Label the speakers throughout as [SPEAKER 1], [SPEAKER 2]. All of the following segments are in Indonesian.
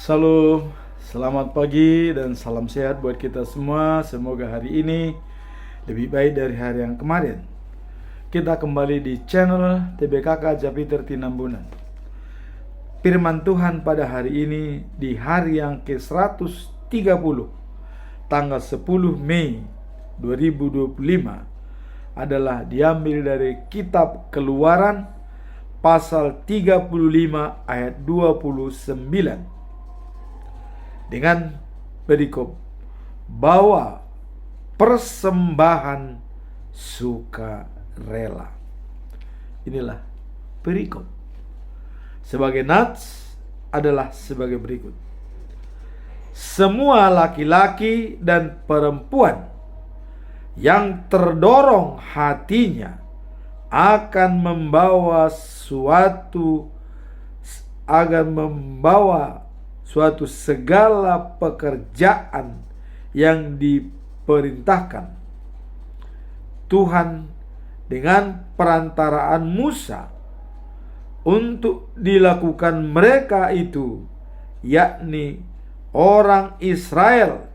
[SPEAKER 1] Salam, selamat pagi dan salam sehat buat kita semua. Semoga hari ini lebih baik dari hari yang kemarin. Kita kembali di channel TBKK Japiter Tinambunan. Firman Tuhan pada hari ini di hari yang ke-130, tanggal 10 Mei 2025 adalah diambil dari kitab Keluaran pasal 35 ayat 29 dengan perikop bawa persembahan sukarela. Inilah perikop. Sebagai nats adalah sebagai berikut. Semua laki-laki dan perempuan yang terdorong hatinya akan membawa suatu segala pekerjaan yang diperintahkan Tuhan dengan perantaraan Musa untuk dilakukan mereka itu, yakni orang Israel,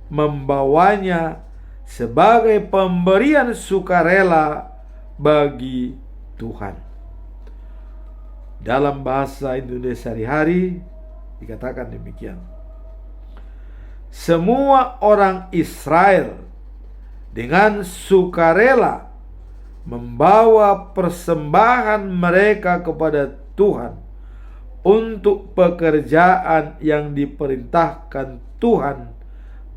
[SPEAKER 1] membawanya sebagai pemberian sukarela bagi Tuhan. Dalam bahasa Indonesia sehari-hari dikatakan demikian. Semua orang Israel dengan sukarela membawa persembahan mereka kepada Tuhan untuk pekerjaan yang diperintahkan Tuhan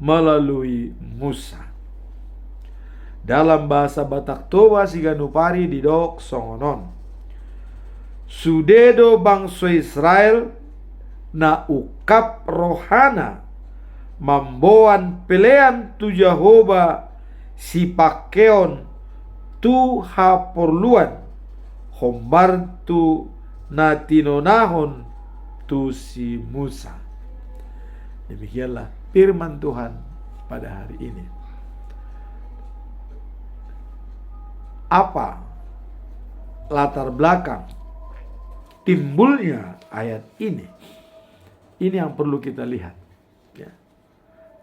[SPEAKER 1] melalui Musa. Dalam bahasa Batak Toba Siganupari didok songonon, sudedo bangsa Israel na ukap rohana mamboan pelean tu Jehovah si pakeon tu haporluan hombar tu natinonahon tu si Musa. Demikianlah firman Tuhan pada hari ini. Apa latar belakang timbulnya ayat ini? Ini yang perlu kita lihat, ya.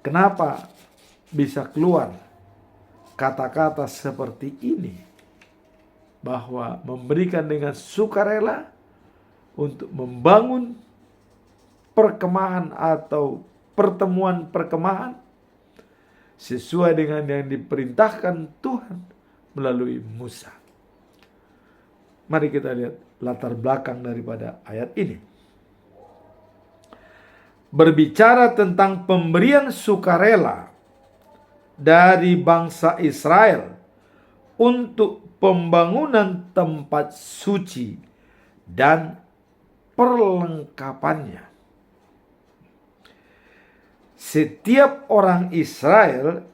[SPEAKER 1] Kenapa bisa keluar kata-kata seperti ini, bahwa memberikan dengan sukarela untuk membangun perkemahan atau pertemuan perkemahan sesuai dengan yang diperintahkan Tuhan melalui Musa. Mari kita lihat latar belakang daripada ayat ini. Berbicara tentang pemberian sukarela dari bangsa Israel untuk pembangunan tempat suci dan perlengkapannya. Setiap orang Israel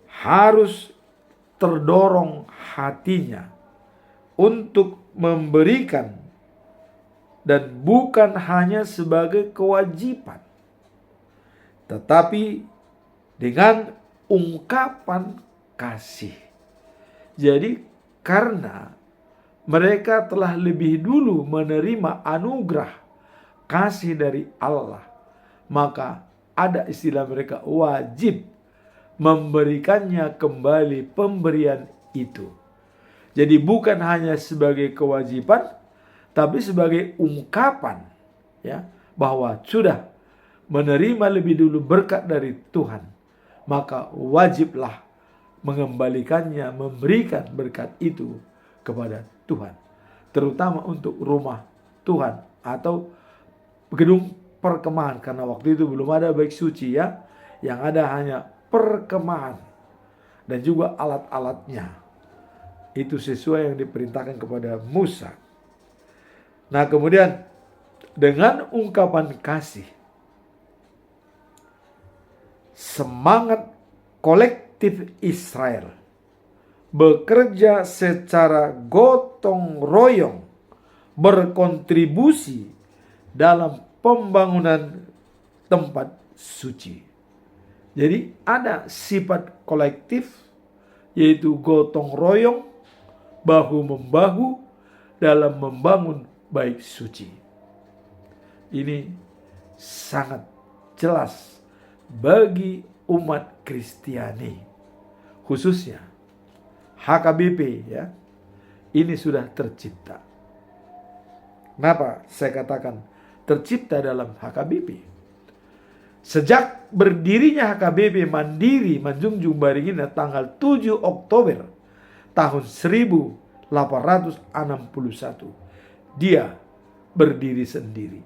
[SPEAKER 1] harus terdorong hatinya untuk memberikan, dan bukan hanya sebagai kewajiban, tetapi dengan ungkapan kasih. Jadi karena mereka telah lebih dulu menerima anugerah kasih dari Allah, maka ada istilah mereka wajib memberikannya kembali pemberian itu. Jadi bukan hanya sebagai kewajiban, tapi sebagai ungkapan, ya, bahwa sudah menerima lebih dulu berkat dari Tuhan, maka wajiblah mengembalikannya, memberikan berkat itu kepada Tuhan, terutama untuk rumah Tuhan atau gedung perkemahan, karena waktu itu belum ada baik suci, ya, yang ada hanya perkemahan dan juga alat-alatnya. Itu sesuai yang diperintahkan kepada Musa. Nah, kemudian dengan ungkapan kasih, semangat kolektif Israel bekerja secara gotong royong, berkontribusi dalam pembangunan tempat suci. Jadi ada sifat kolektif, yaitu gotong royong, bahu-membahu dalam membangun bait suci. Ini sangat jelas bagi umat Kristiani, khususnya HKBP ya. Ini sudah tercipta. Kenapa saya katakan tercipta dalam HKBP? Sejak berdirinya HKBP Mandiri Manjunjung Baringin tanggal 7 Oktober tahun 1861, dia berdiri sendiri.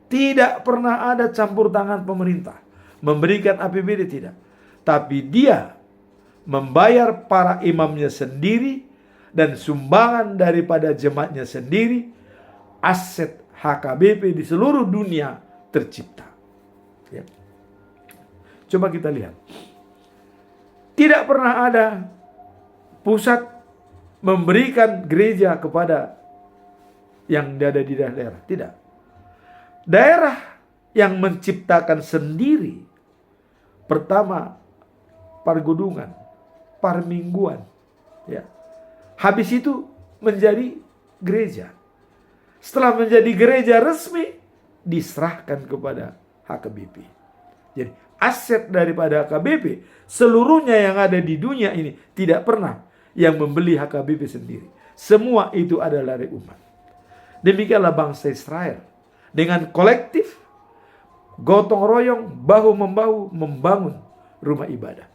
[SPEAKER 1] Tidak pernah ada campur tangan pemerintah memberikan APBD, tidak. Tapi dia membayar para imamnya sendiri dan sumbangan daripada jemaatnya sendiri. Aset HKBP di seluruh dunia tercipta. Ya. Coba kita lihat. Tidak pernah ada pusat memberikan gereja kepada yang ada di daerah. Tidak. Daerah yang menciptakan sendiri. Pertama, Pargudungan, Parmingguan. Ya. Habis itu menjadi gereja. Setelah menjadi gereja resmi, diserahkan kepada HKBP. Jadi aset daripada HKBP, seluruhnya yang ada di dunia ini tidak pernah yang membeli HKBP sendiri. Semua itu adalah dari umat. Demikianlah bangsa Israel. Dengan kolektif, gotong royong, bahu-membahu membangun rumah ibadah.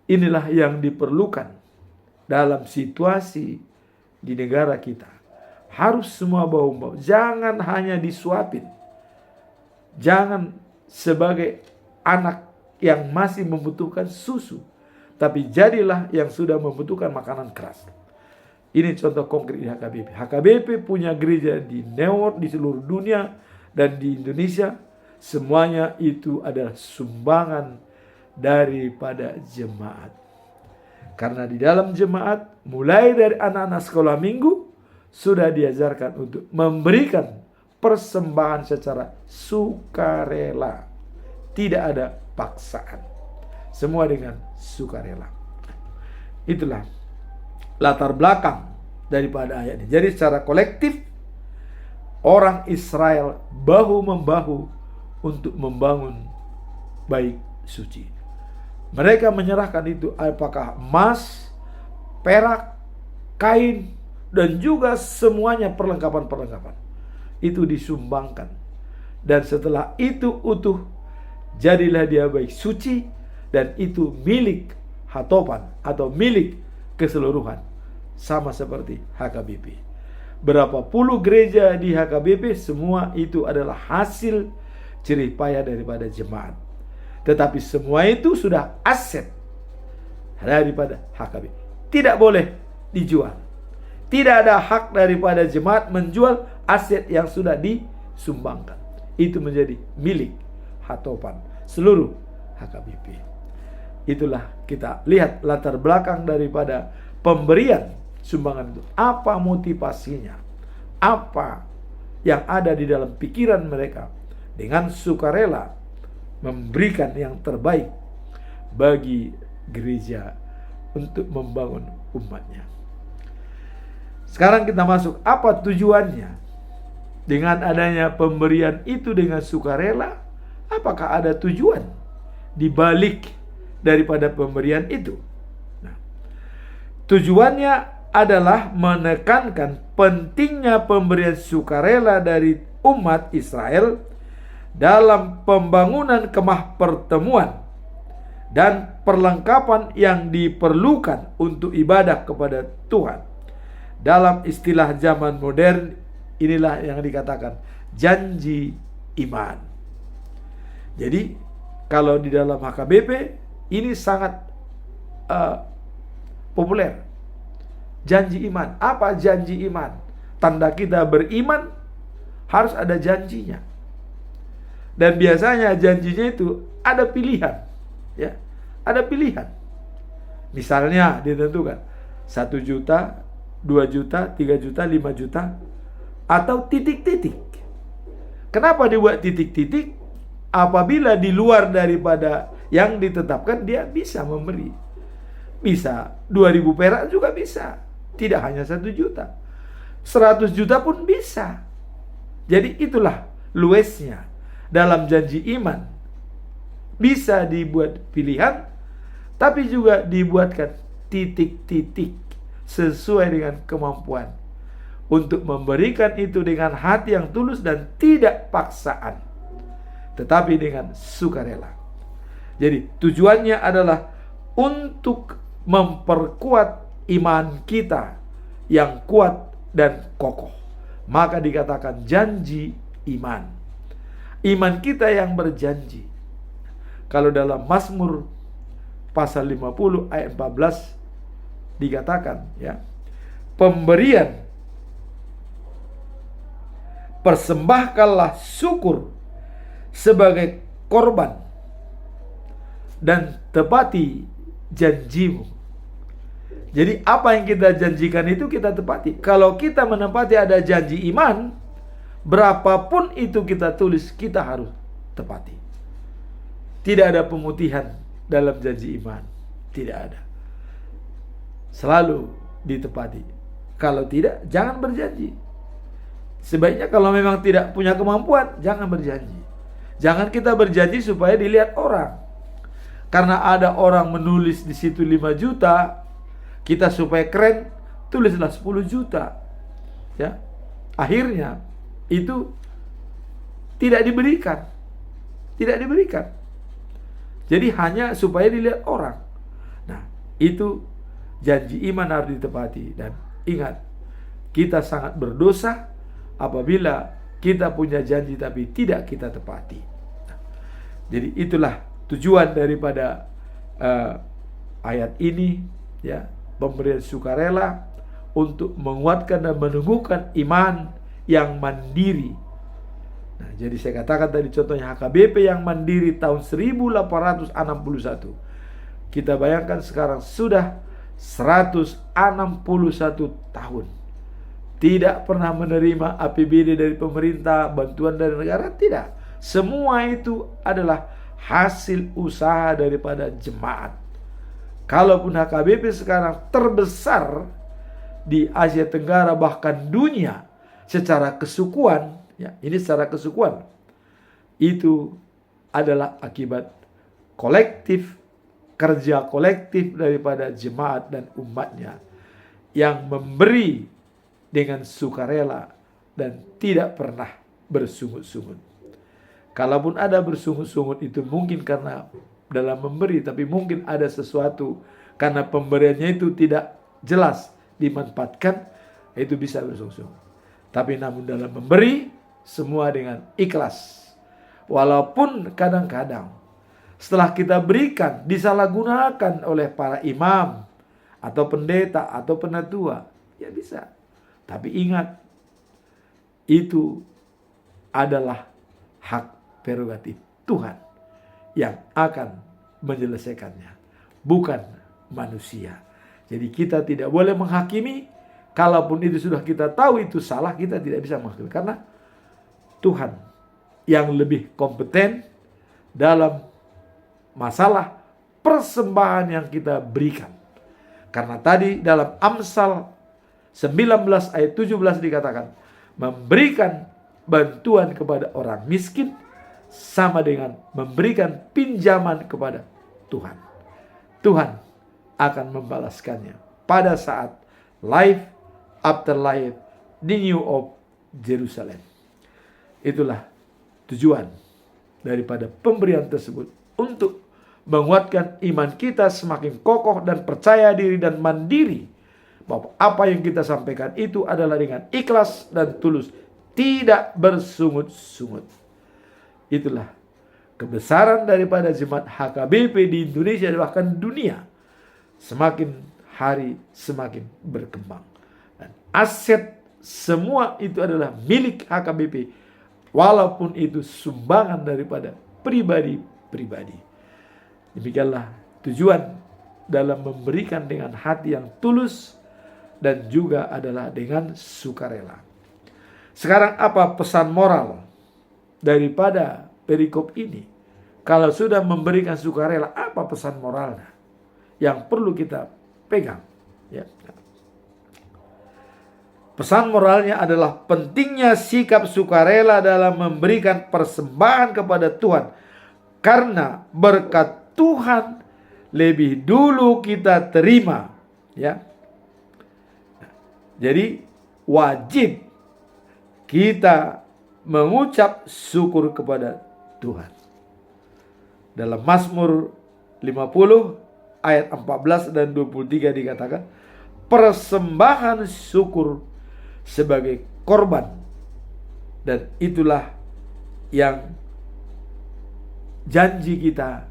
[SPEAKER 1] Inilah yang diperlukan dalam situasi di negara kita. Harus semua bahu-membahu. Jangan hanya disuapin. Jangan sebagai anak yang masih membutuhkan susu. Tapi jadilah yang sudah membutuhkan makanan keras. Ini contoh konkret di HKBP. HKBP punya gereja di Newport, di seluruh dunia, dan di Indonesia. Semuanya itu adalah sumbangan daripada jemaat. Karena di dalam jemaat, mulai dari anak-anak sekolah minggu, sudah diajarkan untuk memberikan persembahan secara sukarela. Tidak ada paksaan. Semua dengan sukarela. Itulah latar belakang daripada ayat ini. Jadi secara kolektif, orang Israel bahu-membahu untuk membangun bait suci. Mereka menyerahkan itu apakah emas, perak, kain, dan juga semuanya perlengkapan-perlengkapan. Itu disumbangkan. Dan setelah itu utuh, jadilah dia bait suci, dan itu milik Hatopan atau milik keseluruhan. Sama seperti HKBP. Berapa puluh gereja di HKBP, semua itu adalah hasil jerih payah daripada jemaat. Tetapi semua itu sudah aset daripada HKBP. Tidak boleh dijual. Tidak ada hak daripada jemaat menjual aset yang sudah disumbangkan. Itu menjadi milik Hatopan seluruh HKBP. Itulah kita lihat latar belakang daripada pemberian sumbangan itu. Apa motivasinya? Apa yang ada di dalam pikiran mereka dengan sukarela memberikan yang terbaik bagi gereja untuk membangun umatnya. Sekarang kita masuk, apa tujuannya dengan adanya pemberian itu dengan sukarela? Apakah ada tujuan di balik daripada pemberian itu? Nah, tujuannya adalah menekankan pentingnya pemberian sukarela dari umat Israel dalam pembangunan kemah pertemuan dan perlengkapan yang diperlukan untuk ibadah kepada Tuhan. Dalam istilah zaman modern, inilah yang dikatakan janji iman. Jadi kalau di dalam HKBP ini sangat populer. Janji iman. Apa janji iman? Tanda kita beriman harus ada janjinya. Dan biasanya janjinya itu ada pilihan. Ya, ada pilihan. Misalnya ditentukan 1 juta, 2 juta, 3 juta, 5 juta, atau titik-titik. Kenapa dibuat titik-titik? Apabila di luar daripada yang ditetapkan, dia bisa memberi. Bisa 2.000 perak juga bisa. Tidak hanya 1 juta. 100 juta pun bisa. Jadi itulah luesnya. dalam janji iman bisa dibuat pilihan, tapi juga dibuatkan titik-titik sesuai dengan kemampuan untuk memberikan itu dengan hati yang tulus dan tidak paksaan, tetapi dengan sukarela. Jadi tujuannya adalah untuk memperkuat iman kita yang kuat dan kokoh. Maka dikatakan janji iman. Iman kita yang berjanji. Kalau dalam Mazmur pasal 50 ayat 14 dikatakan, ya, pemberian, persembahkanlah syukur sebagai korban dan tepati janjimu. Jadi apa yang kita janjikan itu kita tepati. Kalau kita menepati ada janji iman, berapapun itu kita tulis, kita harus tepati. Tidak ada pemutihan dalam janji iman, tidak ada. Selalu ditepati. Kalau tidak, jangan berjanji. Sebaiknya kalau memang tidak punya kemampuan, jangan berjanji. Jangan kita berjanji supaya dilihat orang. Karena ada orang menulis di situ 5 juta, kita supaya keren, tulislah 10 juta. Ya. Akhirnya itu tidak diberikan. Tidak diberikan. Jadi hanya supaya dilihat orang. Nah, itu janji iman harus ditepati. Dan ingat, kita sangat berdosa apabila kita punya janji tapi tidak kita tepati. Nah, jadi itulah tujuan daripada ayat ini, ya, pemberian sukarela untuk menguatkan dan menumbuhkan iman yang mandiri. Nah, jadi saya katakan tadi contohnya HKBP yang mandiri tahun 1861. Kita bayangkan sekarang sudah 161 tahun. Tidak pernah menerima APBD dari pemerintah, bantuan dari negara, tidak. Semua itu adalah hasil usaha daripada jemaat. Kalaupun HKBP sekarang terbesar di Asia Tenggara bahkan dunia secara kesukuan, ya, ini secara kesukuan, itu adalah akibat kolektif, kerja kolektif daripada jemaat dan umatnya yang memberi dengan sukarela dan tidak pernah bersungut-sungut. Kalaupun ada bersungut-sungut itu mungkin karena dalam memberi, tapi mungkin ada sesuatu karena pemberiannya itu tidak jelas dimanfaatkan, itu bisa bersungut-sungut. Tapi namun dalam memberi semua dengan ikhlas. Walaupun kadang-kadang setelah kita berikan disalahgunakan oleh para imam atau pendeta atau penatua, ya bisa. Tapi ingat, itu adalah hak prerogatif Tuhan yang akan menyelesaikannya, bukan manusia. Jadi kita tidak boleh menghakimi. Kalaupun itu sudah kita tahu itu salah, kita tidak bisa menghakimi. Karena Tuhan yang lebih kompeten dalam masalah persembahan yang kita berikan. Karena tadi dalam Amsal 19 ayat 17 dikatakan, memberikan bantuan kepada orang miskin sama dengan memberikan pinjaman kepada Tuhan. Tuhan akan membalaskannya pada saat life after life, the New of Jerusalem. Itulah tujuan daripada pemberian tersebut, untuk menguatkan iman kita semakin kokoh dan percaya diri dan mandiri bahwa apa yang kita sampaikan itu adalah dengan ikhlas dan tulus, tidak bersungut-sungut. Itulah kebesaran daripada jemaat HKBP di Indonesia dan bahkan dunia. Semakin hari semakin berkembang. Dan aset semua itu adalah milik HKBP, walaupun itu sumbangan daripada pribadi-pribadi. Demikianlah tujuan dalam memberikan dengan hati yang tulus dan juga adalah dengan sukarela. Sekarang apa pesan moral daripada perikop ini? Kalau sudah memberikan sukarela, apa pesan moralnya yang perlu kita pegang? Ya. Pesan moralnya adalah pentingnya sikap sukarela dalam memberikan persembahan kepada Tuhan. Karena berkat Tuhan lebih dulu kita terima, ya. Jadi wajib kita mengucap syukur kepada Tuhan. Dalam Mazmur 50 ayat 14 dan 23 dikatakan, persembahan syukur sebagai korban, dan itulah yang janji kita,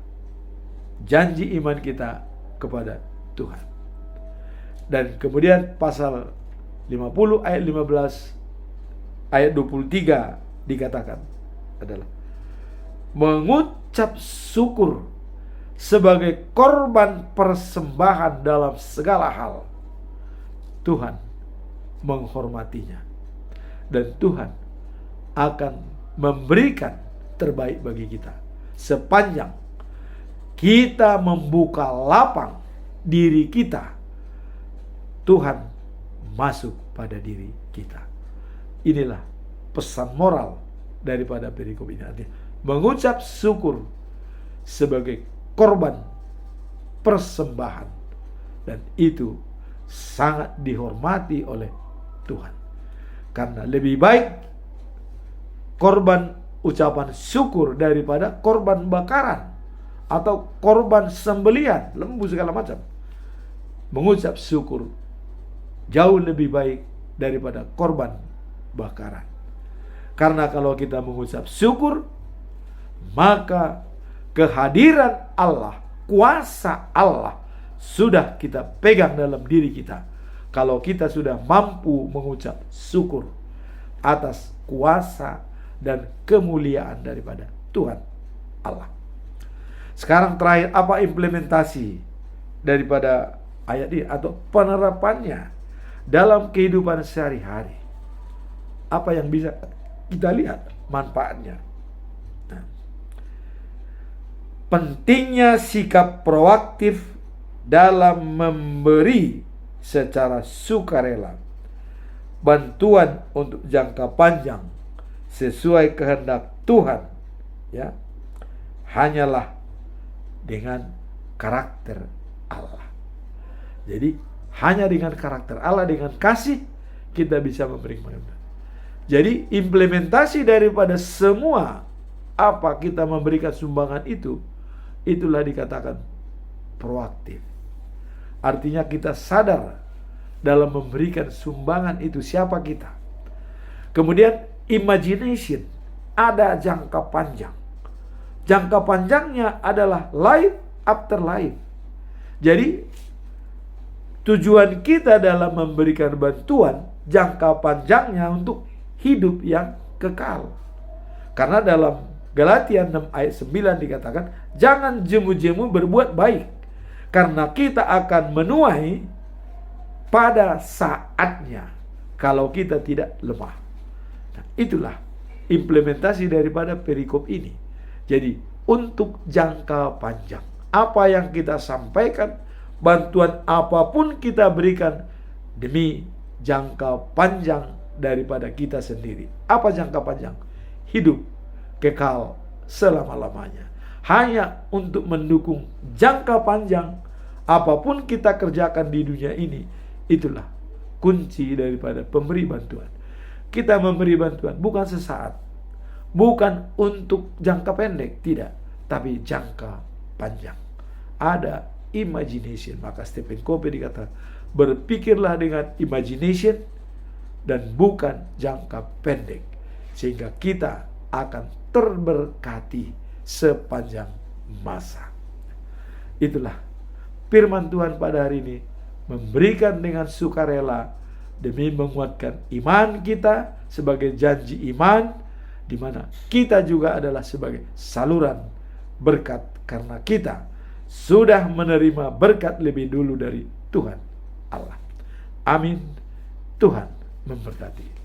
[SPEAKER 1] janji iman kita kepada Tuhan. Dan kemudian pasal 50 ayat 15 ayat 23 dikatakan adalah mengucap syukur sebagai korban persembahan dalam segala hal. Tuhan menghormatinya, dan Tuhan akan memberikan terbaik bagi kita sepanjang kita membuka lapang diri kita. Tuhan masuk pada diri kita. Inilah pesan moral daripada perikop ini. Artinya mengucap syukur sebagai korban persembahan, dan itu sangat dihormati oleh Tuhan. Karena lebih baik korban ucapan syukur daripada korban bakaran atau korban sembelihan, lembu segala macam. Mengucap syukur jauh lebih baik daripada korban bakaran. Karena kalau kita mengucap syukur, maka kehadiran Allah, kuasa Allah sudah kita pegang dalam diri kita. Kalau kita sudah mampu mengucap syukur atas kuasa dan kemuliaan daripada Tuhan Allah. Sekarang terakhir, apa implementasi daripada ayat ini atau penerapannya dalam kehidupan sehari-hari? Apa yang bisa kita lihat manfaatnya? Nah, pentingnya sikap proaktif dalam memberi secara sukarela bantuan untuk jangka panjang sesuai kehendak Tuhan, ya, hanyalah dengan karakter Allah. Jadi hanya dengan karakter Allah, dengan kasih, kita bisa memberi manfaat. Jadi implementasi daripada semua apa kita memberikan sumbangan itu, itulah dikatakan proaktif. Artinya kita sadar dalam memberikan sumbangan itu siapa kita. Kemudian imagination, ada jangka panjang. Jangka panjangnya adalah life after life. Jadi tujuan kita dalam memberikan bantuan jangka panjangnya untuk hidup yang kekal. Karena dalam Galatia 6 ayat 9 dikatakan, jangan jemu-jemu berbuat baik, karena kita akan menuai pada saatnya kalau kita tidak lemah. Nah, itulah implementasi daripada perikop ini. Jadi untuk jangka panjang, apa yang kita sampaikan, bantuan apapun kita berikan demi jangka panjang daripada kita sendiri. Apa jangka panjang? Hidup kekal selama-lamanya. Hanya untuk mendukung jangka panjang apapun kita kerjakan di dunia ini. Itulah kunci daripada pemberi bantuan. Kita memberi bantuan bukan sesaat, bukan untuk jangka pendek, tidak, tapi jangka panjang. Ada imagination. Maka Stephen Covey dikatakan, berpikirlah dengan imagination dan bukan jangka pendek, sehingga kita akan terberkati sepanjang masa. Itulah firman Tuhan pada hari ini, memberikan dengan sukarela demi menguatkan iman kita sebagai janji iman, di mana kita juga adalah sebagai saluran berkat karena kita sudah menerima berkat lebih dulu dari Tuhan Allah. Amin. Tuhan memberkati.